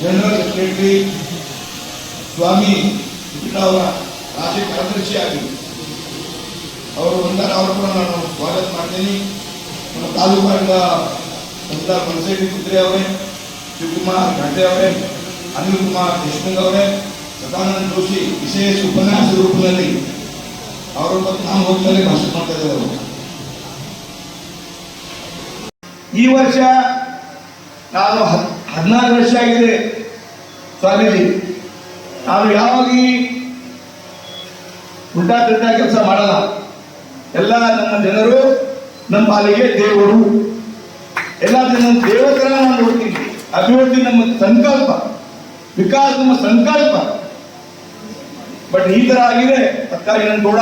General secretary ಸ್ವಾಮಿ ಅವರ ರಾಜ್ಯ ಕಾರ್ಯದರ್ಶಿಯಾಗಿ ಅವರು ಬಂದಾಗ ಅವರು ಕೂಡ ನಾನು ಸ್ವಾಗತ ಮಾಡ್ತೀನಿ. ನಮ್ಮ ತಾಲೂಕಿನ ಸಂತ ಮನಸೇಟಿ ಕುದ್ರೆ ಅವರೇ, ಶಿವಕುಮಾರ್ ಘಾಟೆ ಅವರೇ, ಅನಿಲ್ ಕುಮಾರ್ ದೇಶಮುಖ್ ಅವರೇ, ಸದಾನಂದ ಜೋಶಿ ವಿಶೇಷ ಉಪನ್ಯಾಸ ರೂಪದಲ್ಲಿ ಅವರ ಬಗ್ಗೆ ನಾನು ಹೋಗ್ತಾರೆ ಭಾಷಣ ಮಾಡ್ತಾ ಇದ್ದಾರೆ. ಈ ವರ್ಷ ನಾನು 14 ವರ್ಷ ಆಗಿದೆ ಸ್ವಾಮೀಜಿ. ನಾನು ಯಾವಾಗ ಉಲ್ಟಾ ತಿಲ್ಟಾ ಕೆಲಸ ಮಾಡಲ್ಲ. ಎಲ್ಲ ನಮ್ಮ ಜನರು ನಮ್ಮ ಪಾಲಿಗೆ ದೇವರು, ಎಲ್ಲ ನಮ್ಮ ದೇವತರ ನಾನು ನೋಡ್ತೀನಿ. ಅಭಿವೃದ್ಧಿ ನಮ್ಮ ಸಂಕಲ್ಪ, ವಿಕಾಸ ನಮ್ಮ ಸಂಕಲ್ಪ. ಬಟ್ ಈ ತರ ಆಗಿದೆ, ಅದಕ್ಕಾಗಿ ನನ್ನ ಕೂಡ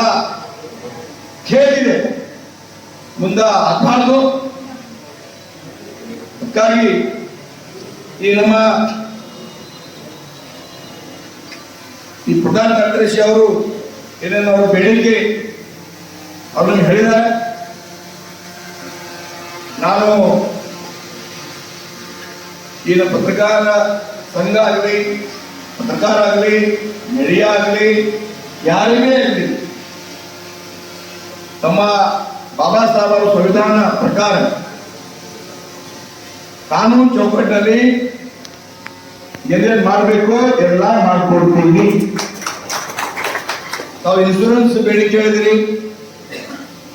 ಖೇದಿದೆ, ಮುಂದೆ ಆಗ್ಬಾರ್ದು. ಅದಕ್ಕಾಗಿ ಈ ನಮ್ಮ ಈ ಪ್ರಧಾನ ಕಾರ್ಯದರ್ಶಿ ಅವರು ಏನೇನು ಅವರ ಬೇಡಿಕೆ ಅವ್ರನ್ನ ಹೇಳಿದ್ದಾರೆ. ನಾನು ಈ ಪತ್ರಕಾರ ಸಂಘ ಆಗಲಿ, ಪತ್ರಕಾರ ಆಗಲಿ, ಮೀಡಿಯಾ ಆಗಲಿ, ಯಾರಿಗೇ ಆಗಲಿ, ತಮ್ಮ ಬಾಬಾ ಸಾಹೇಬ್ ಅವರ ಸಂವಿಧಾನ ಪ್ರಕಾರ ಕಾನೂನು ಚೌಕಟ್ಟಿನಲ್ಲಿ ಏನೇನು ಮಾಡಬೇಕು ಎಲ್ಲ ಮಾಡಿಕೊಡ್ತೀವಿ. ತಾವು ಇನ್ಶೂರೆನ್ಸ್ ಬೇಡಿಕೆ ಹೇಳಿದ್ರಿ,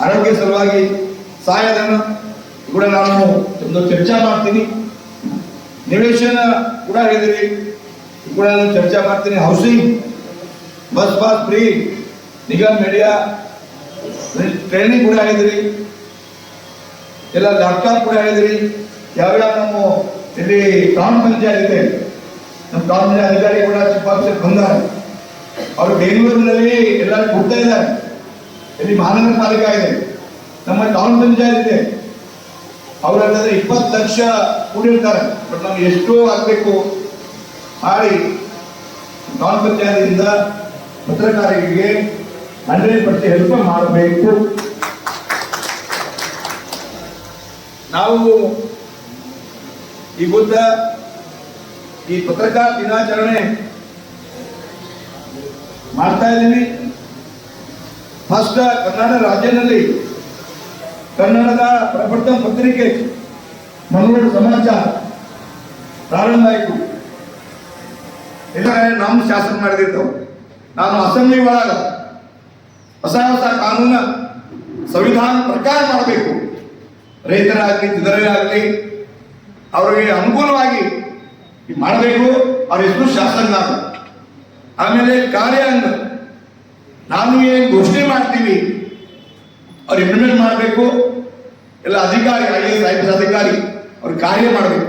ಆರೋಗ್ಯ ಸಲುವಾಗಿ ಸಹಾಯಧನ ಕೂಡ ನಾನು ಒಂದು ಚರ್ಚೆ ಮಾಡ್ತೀನಿ. ನಿವೇಶನ ಕೂಡ ಹೇಳಿದ್ರಿ, ಕೂಡ ನಾನು ಚರ್ಚೆ ಮಾಡ್ತೀನಿ. Housing, bus pass free, Nigam media training ಕೂಡ ಹೇಳಿದ್ರಿ, ಎಲ್ಲ ಲ್ಯಾಪ್ಟಾಪ್ ಕೂಡ ಹೇಳಿದ್ರಿ. ಯಾವ್ಯಾವ ನಮ್ಮ ಇಲ್ಲಿ ಗ್ರಾಮ ಪಂಚಾಯತ್ ಇದೆ, ನಮ್ಮ ಗ್ರಾಮ ಪಂಚಾಯತ್ ಅಧಿಕಾರಿ ಕೂಡ ಚೀಫ್ ಆಫೀಸರ್ ಬಂದಾರೆ. ಅವರು ಬೆಂಗಳೂರಿನಲ್ಲಿ ಎಲ್ಲ ಕೊಡ್ತಾ ಇದ್ದಾರೆ. ಇಲ್ಲಿ ಮಹಾನಗರ ಪಾಲಿಕೆ ಇದೆ, ನಮ್ಮ ಟೌನ್ ಪಂಚಾಯತ್ ಇದೆ, ಅವರಂದ್ರೆ 20 ಲಕ್ಷ ಕೂಡಿರ್ತಾರೆ. ಬಟ್ ನಮ್ಗೆ ಎಷ್ಟು ಆಗಬೇಕು ಮಾಡಿ ಟೌನ್ ಪಂಚಾಯತಿಂದ ಪತ್ರಕಾರರಿಗೆ 100% ಹೆಲ್ಪ್ ಮಾಡಬೇಕು. ನಾವು ಈ ಬುದ್ಧ ಈ ಪತ್ರಕಾರ ದಿನಾಚರಣೆ ಮಾಡ್ತಾ ಇದ್ದೀವಿ. ಫಸ್ಟ್ ಕರ್ನಾಟಕ ರಾಜ್ಯದಲ್ಲಿ ಕನ್ನಡದ ಪ್ರಪ್ರಥಮ ಪತ್ರಿಕೆ ಮಂಗಳೂರು ಸಮಾಚಾರ ಪ್ರಾರಂಭ ಆಯಿತು. ಎಲ್ಲ ನಾವು ಶಾಸನ ಮಾಡಿದಿರ್ತೇವೆ. ನಾನು ಅಸೆಂಬ್ಲಿ ಒಳಗ ಹೊಸ ಹೊಸ ಕಾನೂನ ಸಂವಿಧಾನ ಪ್ರಕಾರ ಮಾಡಬೇಕು. ರೈತರಾಗಲಿ, ಜನರಾಗಲಿ ಅವರಿಗೆ ಅನುಕೂಲವಾಗಿ ಮಾಡಬೇಕು. ಅವ್ರ ಹೆಸರು ಶಾಸನ. ಆಮೇಲೆ ಕಾರ್ಯಾಂಗ ನಾನು ಏನು ಘೋಷಣೆ ಮಾಡ್ತೀವಿ ಅವ್ರು ಇಂಪ್ಲಿಮೆಂಟ್ ಮಾಡಬೇಕು. ಎಲ್ಲ ಅಧಿಕಾರಿ IAS IPS ಅಧಿಕಾರಿ ಅವ್ರು ಕಾರ್ಯ ಮಾಡಬೇಕು.